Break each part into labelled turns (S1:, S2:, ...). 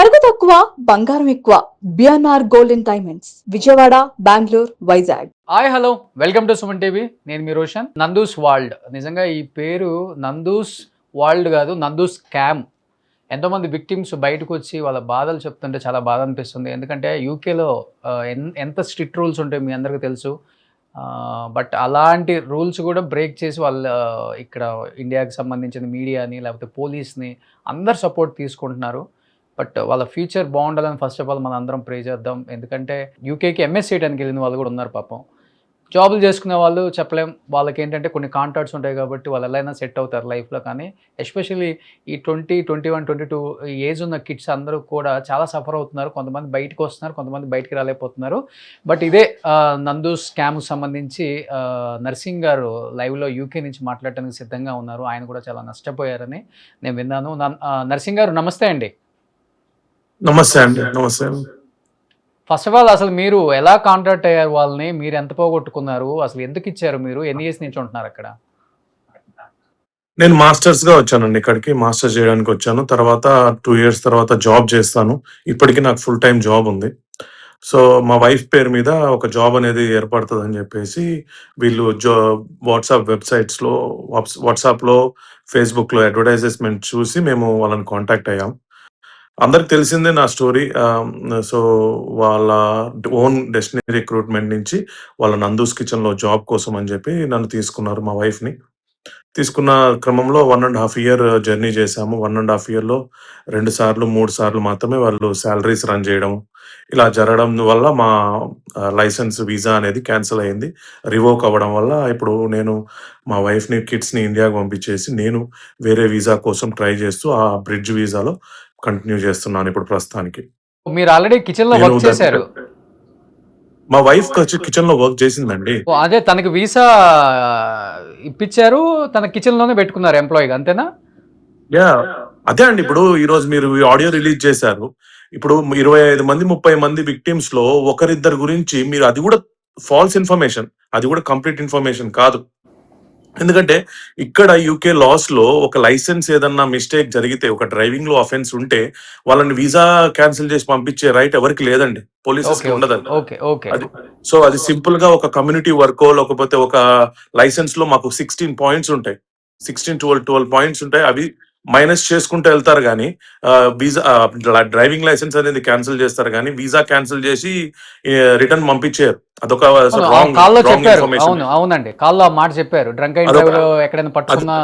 S1: నగదు తక్కువ బంగారం ఎక్కువ. BNR gold and diamonds, Vijayawada, Bengaluru, Vizag.
S2: Hi hello, welcome to Suman TV. నేను మీ రోషన్. నందూస్ వరల్డ్, నిజంగా ఈ పేరు నందూస్ వరల్డ్ కాదు, నందూస్ స్కామ్. ఎంతోమంది విక్టిమ్స్ బయటకు వచ్చి వాళ్ళ బాధలు చెప్తుంటే చాలా బాధ అనిపిస్తుంది. ఎందుకంటే యూకేలో ఎంత స్ట్రిక్ట్ రూల్స్ ఉంటాయో మీ అందరికీ తెలుసు. బట్ అలాంటి రూల్స్ కూడా బ్రేక్ చేసి వాళ్ళ ఇక్కడ ఇండియాకి సంబంధించిన మీడియాని లేకపోతే పోలీస్ని అందరు సపోర్ట్ తీసుకుంటున్నారు. బట్ వాళ్ళ ఫ్యూచర్ బాగుండాలని ఫస్ట్ ఆఫ్ ఆల్ మనం అందరం ప్రే చేద్దాం. ఎందుకంటే యూకేకి ఎంఎస్ చేయడానికి వెళ్ళిన వాళ్ళు కూడా ఉన్నారు పాపం. జాబులు చేసుకునే వాళ్ళు చెప్పలేం, వాళ్ళకి ఏంటంటే కొన్ని కాంట్రాక్ట్స్ ఉంటాయి కాబట్టి వాళ్ళు ఎలా అయినా సెట్ అవుతారు లైఫ్లో. కానీ ఎస్పెషల్లీ ఈ 21, 22 ఏజ్ ఉన్న కిడ్స్ అందరూ కూడా చాలా సఫర్ అవుతున్నారు. కొంతమంది బయటకు వస్తున్నారు, కొంతమంది బయటికి రాలేకపోతున్నారు. బట్ ఇదే నందు స్కామ్కి సంబంధించి నర్సింగ్ గారు లైవ్లో యూకే నుంచి మాట్లాడటానికి సిద్ధంగా ఉన్నారు. ఆయన కూడా చాలా నష్టపోయారని నేను విన్నాను. నర్సింగ్ గారు నమస్తే అండి.
S3: నమస్తే అండి. నమస్తే.
S2: ఫస్ట్ ఆఫ్ ఆల్ అసలు మీరు ఎలా కాంటాక్ట్ అయ్యారు వాళ్ళని? మీరు ఎంత పోగొట్టుకున్నారు? అసలు ఎందుకు ఇచ్చారు? మీరు ఎన్ని ఇయర్స్ నుంచి ఉంటున్నారు అక్కడ?
S3: నేను మాస్టర్స్‌గా వచ్చానండి ఇక్కడికి. మాస్టర్స్ చేయడానికి వచ్చాను. తర్వాత 2 ఇయర్స్ తర్వాత జాబ్ చేస్తాను. ఇప్పటికి నాకు ఫుల్ టైమ్ జాబ్ ఉంది. సో, మా వైఫ్ పేరు మీద ఒక జాబ్ అనేది ఏర్పడతదని చెప్పేసి వీళ్ళు వాట్సాప్ వెబ్‌సైట్స్‌లో, వాట్సాప్‌లో, ఫేస్‌బుక్‌లో అడ్వర్టైజ్‌మెంట్ చూసి మేము వాళ్ళని కాంటాక్ట్ అయ్యాం. అందరికి తెలిసిందే నా స్టోరీ. సో, వాళ్ళ ఓన్ డెస్టినీ రిక్రూట్‌మెంట్ నుంచి వాళ్ళ నందూస్ కిచెన్‌లో జాబ్ కోసం అని చెప్పి నన్ను తీసుకున్నారు, మా వైఫ్‌ని. తీసుకున్న క్రమంలో 1½ ఇయర్ జర్నీ చేశాము. 1½ ఇయర్‌లో 2 సార్లు, 3 సార్లు మాత్రమే వాళ్ళు సాలరీస్ రన్ చేయడం. ఇలా జరగడం వల్ల మా లైసెన్స్, వీసా అనేది క్యాన్సిల్ అయింది. రివోక్ అవ్వడం వల్ల ఇప్పుడు నేను మా వైఫ్‌ని, కిడ్స్‌ని ఇండియాకి పంపించేసి నేను వేరే వీసా కోసం ట్రై చేస్తూ ఆ బ్రిడ్జ్ వీసాలో కంటిన్యూ చేస్తున్నాను ఇప్పుడు ప్రస్తుతానికి.
S2: మీరు ఆల్రెడీ కిచెన్‌లో
S3: నేను
S2: వర్క్ చేశారు.
S3: మా వైఫ్ కిచెన్‌లో వర్క్ చేసిందండి.
S2: అదే తనకి వీసా ఇప్పించారు. తన కిచెన్‌లోనే పెట్టుకున్నారు ఎంప్లాయీగా, అంతేనా?
S3: యాహ్! అదే అండి. ఇప్పుడు ఈరోజు మీరు ఈ ఆడియో రిలీజ్ చేశారు. ఇప్పుడు 25 మంది, 30 మంది విక్టిమ్స్‌లో ఒకరిద్దరి గురించి మీరు, అది కూడా ఫాల్స్ ఇన్ఫర్మేషన్. అది కూడా కంప్లీట్ ఇన్ఫర్మేషన్ కాదు. ఎందుకంటే ఇక్కడ యూకే లాస్‌లో ఒక లైసెన్స్ ఏదన్నా మిస్టేక్ జరిగితే, ఒక డ్రైవింగ్‌లో అఫెన్స్ ఉంటే వాళ్ళని వీసా క్యాన్సిల్ చేసి పంపించే రైట్ ఎవరికీ లేదండి. పోలీసెస్‌కి ఉండదండి.
S2: ఓకే.
S3: అది సో, అది సింపుల్‌గా ఒక కమ్యూనిటీ వర్కో లేకపోతే ఒక లైసెన్స్‌లో మాకు 16 పాయింట్స్ ఉంటాయి. 16, 12 పాయింట్స్ ఉంటాయి. అవి మైనస్ చేసుకుంటూ వెళ్తారు గానీ వీసా డ్రైవింగ్ లైసెన్స్ అనేది క్యాన్సిల్ చేస్తారు గానీ వీసా క్యాన్సిల్ చేసి రిటర్న్ పంపించేయరు. అదొక
S2: కాల్లో
S3: రాంగ్
S2: చెప్పారు.
S3: ఇన్ఫర్మేషన్.
S2: అవునండి, కాల్లో ఆ మాట చెప్పారు. డ్రంక్ అండ్
S3: అదొక
S2: డ్రైవ్ లో ఎక్కడైనా పట్టుకున్నా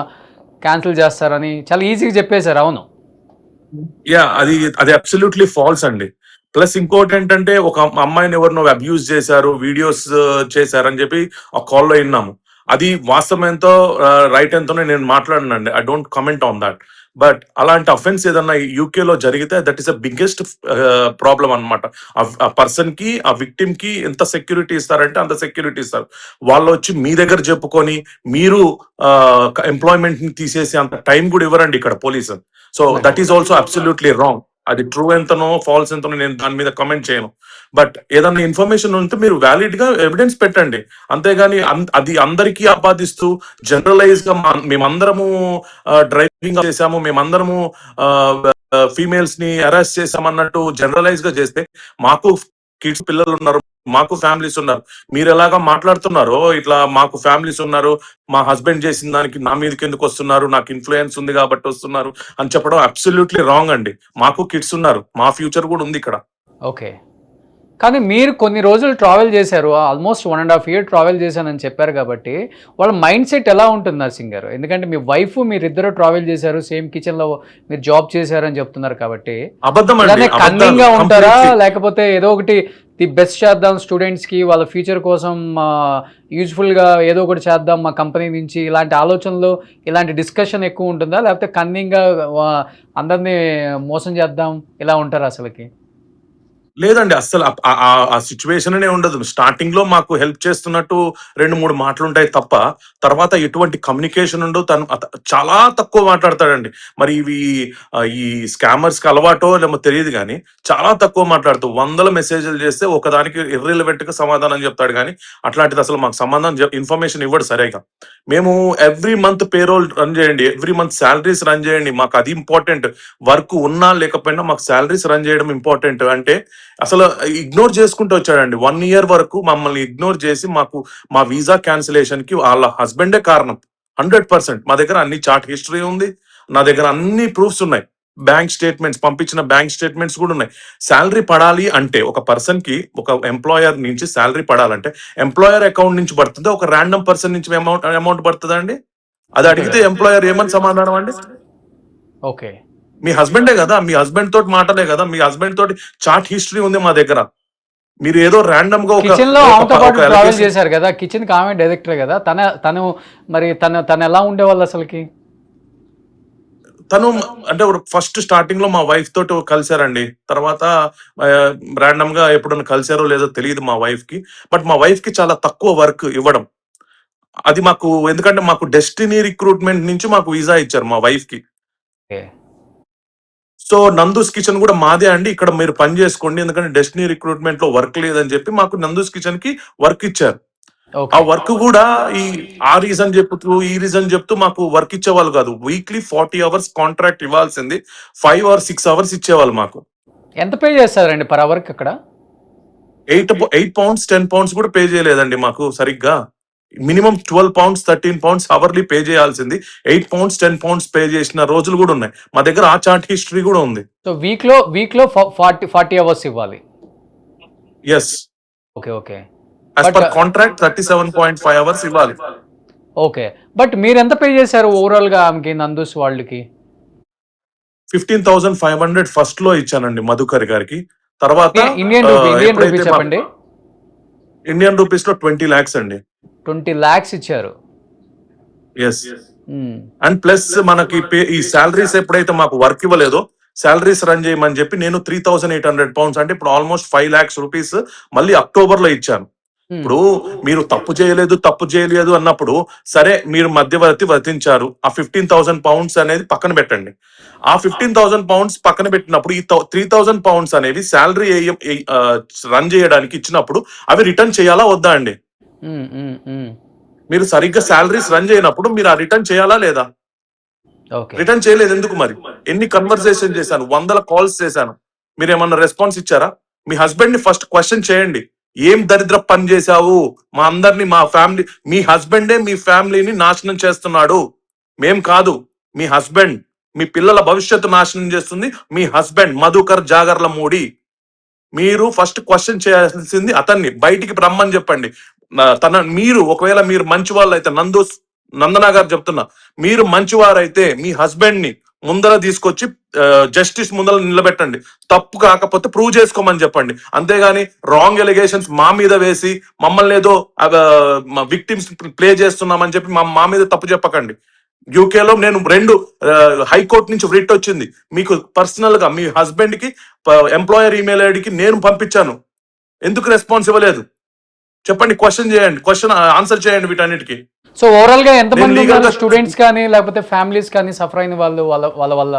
S2: క్యాన్సిల్ చేస్తారని చాలా ఈజీగా చెప్పేశారు. అవును.
S3: అది అబ్సల్యూట్లీ ఫాల్స్ అండి. ప్లస్ ఇంకోటేంటంటే ఒక అమ్మాయిని ఎవరినో అబ్యూజ్ చేశారు, వీడియోస్ చేశారని చెప్పి ఆ కాల్‌లో ఇన్నాము. అది వాస్తవం ఎంతో రైట్ ఎంతోనే నేను మాట్లాడనండి. I don't comment on that. But అలాంటి అఫెన్స్ ఏదన్నా యూకేలో జరిగితే that is the biggest problem అన్నమాట. ఆ పర్సన్‌కి, ఆ విక్టిమ్‌కి ఎంత సెక్యూరిటీ ఇస్తారంటే అంత సెక్యూరిటీ ఇస్తారు. వాళ్ళొచ్చి మీ దగ్గర చెప్పుకొని మీరు ఎంప్లాయ్‌మెంట్‌ని తీసేసే అంత టైం కూడా ఇవ్వరండి ఇక్కడ police. So, that is also absolutely wrong. అది ట్రూ ఎంతనో, ఫాల్స్ ఎంతనో నేను దాని మీద కామెంట్ చేయను. బట్ ఏదన్నా ఇన్ఫర్మేషన్ ఉంటే మీరు వ్యాలిడ్‌గా ఎవిడెన్స్ పెట్టండి. అంతేగాని అది అందరికీ ఆపాదిస్తూ జనరలైజ్‌గా మేమందరము డ్రైవింగ్ చేశాము, మేమందరము ఫీమేల్స్‌ని హరాస్ చేశామన్నట్టు జనరలైజ్‌గా చేస్తే, మాకు కిడ్స్ పిల్లలున్నారు, మాకు ఫ్యామిలీస్ ఉన్నారు. మీరెలాగా మాట్లాడుతున్నారో ఇట్లా మాకు ఫ్యామిలీస్ ఉన్నారు, మా హస్బెండ్ చేసిన దానికి నా మీదకెందుకొస్తున్నారు, నాకు ఇన్‌ఫ్లూయెన్స్ ఉంది కాబట్టి వస్తున్నారు అని చెప్పడం అబ్సల్యూట్‌లీ రాంగ్ అండి. మాకు కిడ్స్ ఉన్నారు. మా ఫ్యూచర్ కూడా ఉంది ఇక్కడ.
S2: ఓకే. కానీ మీరు కొన్ని రోజులు ట్రావెల్ చేశారు. ఆల్మోస్ట్ 1½ ఇయర్ ట్రావెల్ చేశానని చెప్పారు కాబట్టి, వాళ్ళ మైండ్ సెట్ ఎలా ఉంటుంది నర్సింగ్ గారు? ఎందుకంటే మీ వైఫ్ మీరిద్దరూ ట్రావెల్ చేశారు, సేమ్ కిచెన్‌లో మీరు జాబ్ చేశారని చెప్తున్నారు కాబట్టి,
S3: అబద్ధమండి.
S2: ఇలానే కన్నింగ్‌గా
S3: అబద్ధాలు
S2: ఉంటారా?
S3: కంప్లీట్‌లీ.
S2: లేకపోతే ఏదో ఒకటి ది బెస్ట్ చేద్దాం స్టూడెంట్స్‌కి, వాళ్ళ ఫ్యూచర్ కోసం యూజ్‌ఫుల్‌గా ఏదో ఒకటి చేద్దాం మా కంపెనీ నుంచి, ఇలాంటి ఆలోచనలు, ఇలాంటి డిస్కషన్ ఎక్కువ ఉంటుందా? లేకపోతే కన్నింగ్‌గా అందరిని మోసం చేద్దాం ఇలా ఉంటారా అసలకి?
S3: లేదండి. అస్సలు ఆ సిట్యుయేషనే ఉండదు. స్టార్టింగ్‌లో మాకు హెల్ప్ చేస్తున్నట్టు 2, 3 మాటలుంటాయి తప్ప, తర్వాత ఎటువంటి కమ్యూనికేషన్ ఉండవు. తను చాలా తక్కువ మాట్లాడతాడండి. మరి ఈ స్కామర్స్‌కి అలవాటో లేమో తెలీదు గానీ, చాలా తక్కువ మాట్లాడుతూ వందల మెసేజ్‌లు చేస్తే ఒకదానికి ఇర్రెలవెంట్‌గా సమాధానం చెప్తాడు గానీ, అట్లాంటిది అసలు మాకు సంబంధం ఇన్ఫర్మేషన్ ఇవ్వడు సరిగ్గా. మేము ఎవ్రీ మంత్ పేరోల్ రన్ చేయండి. ఎవ్రీ మంత్ సాలరీస్ రన్ చేయండి. మాకు అది ఇంపార్టెంట్. వర్క్ ఉన్నా లేకపోయినా మాకు సాలరీస్ రన్ చేయడం ఇంపార్టెంట్ అంటే అసలు ఇగ్నోర్ చేసుకుంటూ వచ్చాడండి. 1 ఇయర్ వరకు మమ్మల్ని ఇగ్నోర్ చేసి మా వీసా క్యాన్సిలేషన్ కి వాళ్ళ హస్బెండే కారణం. 100% మా దగ్గర అన్ని చాట్ హిస్టరీ ఉంది. నా దగ్గర అన్ని ప్రూఫ్స్ ఉన్నాయి. పంపించిన బ్యాంక్ స్టేట్మెంట్స్ కూడా ఉన్నాయి. సాలరీ పడాలి అంటే ఒక పర్సన్ కి ఒక ఎంప్లాయర్ నుంచి సాలరీ పడాలంటే ఎంప్లాయర్ అకౌంట్ నుంచి పడుతుందా, ఒక ర్యాండమ్ పర్సన్ నుంచి అమౌంట్ పడుతుందా అండి? అది అడిగితే ఎంప్లాయర్ ఏమని సమాధానం అండి?
S2: ఓకే.
S3: మీ హస్బెండే కదా, మీ హస్బెండ్ తోటి మాటలే కదా, మీ హస్బెండ్ తోటి చాట్ హిస్టరీ ఉంది మా దగ్గర. మీరు ఏదో ర్యాండమ్ గా
S2: కిచెన్ లో ఆమెతో పాటు ట్రావెల్ చేశారు కదా, కిచెన్ కి ఆమె డైరెక్టర్ కదా, తను మరి తను ఎలా ఉండేవాళ్ళు అసలుకి?
S3: తను అంటే ఫస్ట్ స్టార్టింగ్ లో మా వైఫ్ తోటి కలిశారండి. తర్వాత ర్యాండమ్ గా ఎప్పుడన్నా కలిశారో లేదో తెలియదు మా వైఫ్ కి. బట్ మా వైఫ్ కి చాలా తక్కువ వర్క్ ఇవ్వడం. అది మాకు ఎందుకంటే మాకు డెస్టినీ రిక్రూట్మెంట్ నుంచి మాకు వీసా ఇచ్చారు మా వైఫ్ కి.
S2: ఓకే.
S3: సో నందూస్ కిచెన్ కూడా మాదే అండి, ఇక్కడ మీరు పని చేసుకోండి ఎందుకంటే డెస్టినీ రిక్రూట్మెంట్ లో వర్క్ లేదని చెప్పి మాకు నందూస్ కిచెన్ కి వర్క్ ఇచ్చారు. ఆ
S2: ఓకే.
S3: వర్క్ కూడా ఆ రీజన్ చెప్తూ ఈ రీజన్ చెప్తూ మాకు వర్క్ ఇచ్చేవాళ్ళు కాదు. వీక్లీ 40 అవర్స్ కాంట్రాక్ట్ ఇవ్వాల్సింది 5 or 6 అవర్స్ ఇచ్చేవాళ్ళు మాకు.
S2: ఎంత పే చేస్తారండి పర్ అవర్ కి అక్కడ?
S3: 8 pounds 10 pounds కూడా పే చేయలేదండి మాకు సరిగ్గా. Minimum 12 pounds 13 pounds hourly pay చేయాల్సింది 8 pounds 10 pounds పే చేసిన రోజులు కూడా ఉన్నాయి. మా దగ్గర ఆ చార్ట్ హిస్టరీ కూడా ఉంది.
S2: సో వీక్ లో 40 అవర్స్ ఇవ్వాలి.
S3: Yes,
S2: okay. Okay.
S3: As per contract 37.5 hours ఇవ్వాలి.
S2: ఓకే. బట్ మీరు ఎంత పే చేశారు ఓవరాల్ గా ఆమెకి, నందూస్ వాళ్ళకి?
S3: 15,500 ఫస్ట్ లో ఇచ్చానండి మధుకర్ గారికి. తర్వాత
S2: ఇండియన్ రూపీస్ చెప్పండి.
S3: ఇండియన్ రూపీస్ లో 20 lakhs అండి.
S2: 20 lakhs ఇచ్చారు.
S3: ఎస్. అండ్ ప్లస్ మనకి ఈ సాలరీస్ ఎప్పుడైతే మాకు వర్క్ ఇవ్వలేదో సాలరీస్ రన్ చేయమని చెప్పి నేను 3,800 pounds అంటే ఇప్పుడు ఆల్మోస్ట్ 5 lakhs రూపీస్ మళ్ళీ అక్టోబర్ లో ఇచ్చాను. ఇప్పుడు మీరు తప్పు చేయలేదు అన్నప్పుడు సరే మీరు మధ్యవర్తి వర్తించారు, ఆ 15,000 pounds అనేది పక్కన పెట్టండి. ఆ 15,000 pounds పక్కన పెట్టినప్పుడు ఈ 3,000 pounds అనేవి శాలరీ రన్ చేయడానికి ఇచ్చినప్పుడు అవి రిటర్న్ చేయాలా వద్దా అండి? మీరు సరిగ్గా శాలరీస్ రన్ చేయనప్పుడు మీరు ఆ రిటర్న్ చేయాలా లేదా? రిటర్న్ చేయలేదు ఎందుకు మరి? ఎన్ని కన్వర్సేషన్ చేశాను, 100 calls చేశాను, మీరు ఏమన్నా రెస్పాన్స్ ఇచ్చారా? మీ హస్బెండ్ ని ఫస్ట్ క్వశ్చన్ చేయండి, ఏం దరిద్ర పని చేశావు, మా అందరినీ మా ఫ్యామిలీ, మీ హస్బెండే మీ ఫ్యామిలీని నాశనం చేస్తున్నాడు, మేం కాదు. మీ హస్బెండ్ మీ పిల్లల భవిష్యత్తు నాశనం చేస్తుంది మీ హస్బెండ్ మధుకర్ జాగర్లమూడి. మీరు ఫస్ట్ క్వశ్చన్ చేయాల్సింది అతన్ని, బయటికి రమ్మని చెప్పండి. మీరు ఒకవేళ మీరు మంచి వాళ్ళు అయితే, నందనా గారు చెప్తున్నా, మీరు మంచివారైతే మీ హస్బెండ్ ని ముందర తీసుకొచ్చి జస్టిస్ ముందర నిలబెట్టండి. తప్పు కాకపోతే ప్రూవ్ చేసుకోమని చెప్పండి. అంతేగాని రాంగ్ ఎలిగేషన్స్ మా మీద వేసి మమ్మల్ని ఏదో విక్టిమ్స్ ప్లే చేస్తున్నామని చెప్పి మా మీద తప్పు చెప్పకండి. యూకేలో నేను 2 హైకోర్టు నుంచి రిట్ వచ్చింది. మీకు పర్సనల్ గా మీ హస్బెండ్ కి ఎంప్లాయర్ ఈమెయిల్ ఐడికి నేను పంపించాను. ఎందుకు రెస్పాన్స్ ఇవ్వలేదు చెప్పండి? క్వశ్చన్ ఆన్సర్ చేయండి వీటన్నిటికీ.
S2: సో ఓవరాల్ గా ఎంత మంది ఉన్నారు స్టూడెంట్స్ కానీ లేకపోతే ఫ్యామిలీస్ కానీ సఫర్ అయిన వాళ్ళ వల్ల?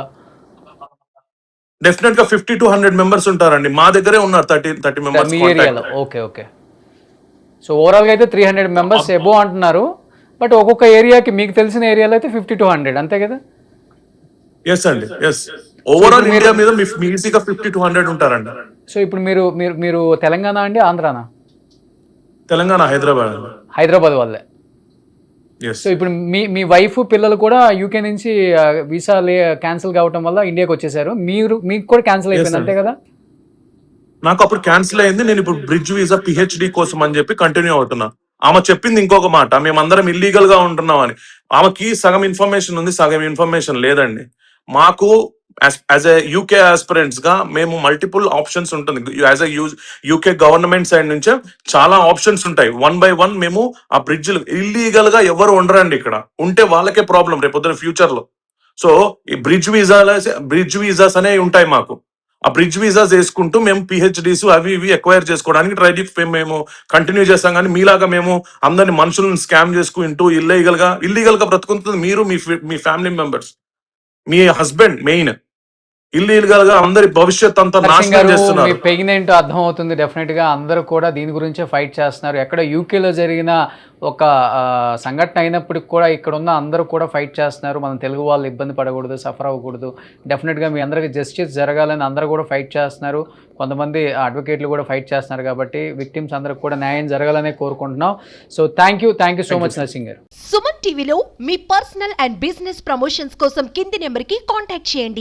S3: డెఫినెట్ గా 50 to 100 members ఉంటారండి. మా దగ్గరే ఉన్నారు 30 members
S2: మీ ఏరియాలో. ఓకే. ఓకే. సో ఓవరాల్ గా అయితే 300 members ఎబో అంటున్నారు. బట్ ఒక్కొక్క ఏరియాకి మీకు తెలిసిన ఏరియాలో అయితే 50 to 100 అంతే కదా?
S3: ఎస్ అండి, ఎస్. ఓవరాల్ ఇండియా మీద ఈజీగా 50 to 100 ఉంటారండి.
S2: సో ఇప్పుడు మీరు తెలంగాణ అండి, ఆంధ్రానా?
S3: తెలంగాణ,
S2: హైదరాబాద్ వాళ్ళే. సో ఇప్పుడు మీ వైఫ్ పిల్లలు కూడా యూకే నుంచి వీసా క్యాన్సిల్ కావటం వల్ల ఇండియాకి వచ్చేసారు. మీకు కూడా క్యాన్సిల్ అయిపోయింది అంతే కదా?
S3: నాకు అప్పుడు క్యాన్సిల్ అయింది. నేను ఇప్పుడు బ్రిడ్జ్ వీసా PhD కోసం అని చెప్పి కంటిన్యూ అవుతున్నా. ఆమె చెప్పింది ఇంకొక మాట, మేమందరం ఇల్లీగల్ గా ఉంటున్నాం అని. ఆమెకి సగం ఇన్ఫర్మేషన్ ఉంది, సగం ఇన్ఫర్మేషన్ లేదండి. మాకు యాజ్ ఎ యూకే ఆస్పిరెంట్స్ గా మేము మల్టిపుల్ ఆప్షన్స్ ఉంటుంది. As a UK government side నుంచే చాలా ఆప్షన్స్ ఉంటాయి. 1 by 1 మేము ఆ బ్రిడ్జ్ ఇల్లీగల్ గా ఎవరు ఉండరండి. ఇక్కడ ఉంటే వాళ్ళకే ప్రాబ్లం రేపు పొద్దున ఫ్యూచర్ లో. సో ఈ బ్రిడ్జ్ వీసాస్ అనేవి ఉంటాయి మాకు. ఆ బ్రిడ్జ్ వీసాస్ వేసుకుంటూ మేము పిహెచ్డీస్ అవి ఇవి ఎక్వైర్ చేసుకోవడానికి మేము కంటిన్యూ చేస్తాం. కానీ మీలాగా మేము అందరిని మనుషులను స్కామ్ చేసుకుంటూ ఇల్లీగల్ గా బ్రతుకుతుంది మీరు, మీ ఫ్యామిలీ మెంబర్స్, మీ హస్బెండ్ మెయిన్ ఇల్లీగల్ గా అందరి భవిష్యత్ అంతా
S2: నరసింగ్
S3: నాశనం
S2: గారు, మీ
S3: చేస్తున్నారు.
S2: పెయిన్ ఏంటో అర్థం అవుతుంది. డెఫినెట్ గా అందరూ కూడా దీని గురించే ఫైట్ చేస్తున్నారు. ఎక్కడ యూకేలో జరిగిన ఒక సంఘటన అయినప్పటికి కూడా ఇక్కడ ఉన్న అందరూ కూడా ఫైట్ చేస్తున్నారు. మనం తెలుగు వాళ్ళు ఇబ్బంది పడకూడదు, సఫర్ అవ్వకూడదు. డెఫినెట్గా మీ అందరికీ జస్టిస్ జరగాలని అందరూ కూడా ఫైట్ చేస్తున్నారు. కొంతమంది అడ్వకేట్లు కూడా ఫైట్ చేస్తున్నారు. కాబట్టి విక్టిమ్స్ అందరికి కూడా న్యాయం జరగాలనే కోరుకుంటున్నాం. So thank you so much Narsing గారు.
S4: సుమన్ టీవీలో మీ పర్సనల్ అండ్ బిజినెస్ ప్రమోషన్స్ కోసం కింది నెంబర్కి కాంటాక్ట్ చేయండి.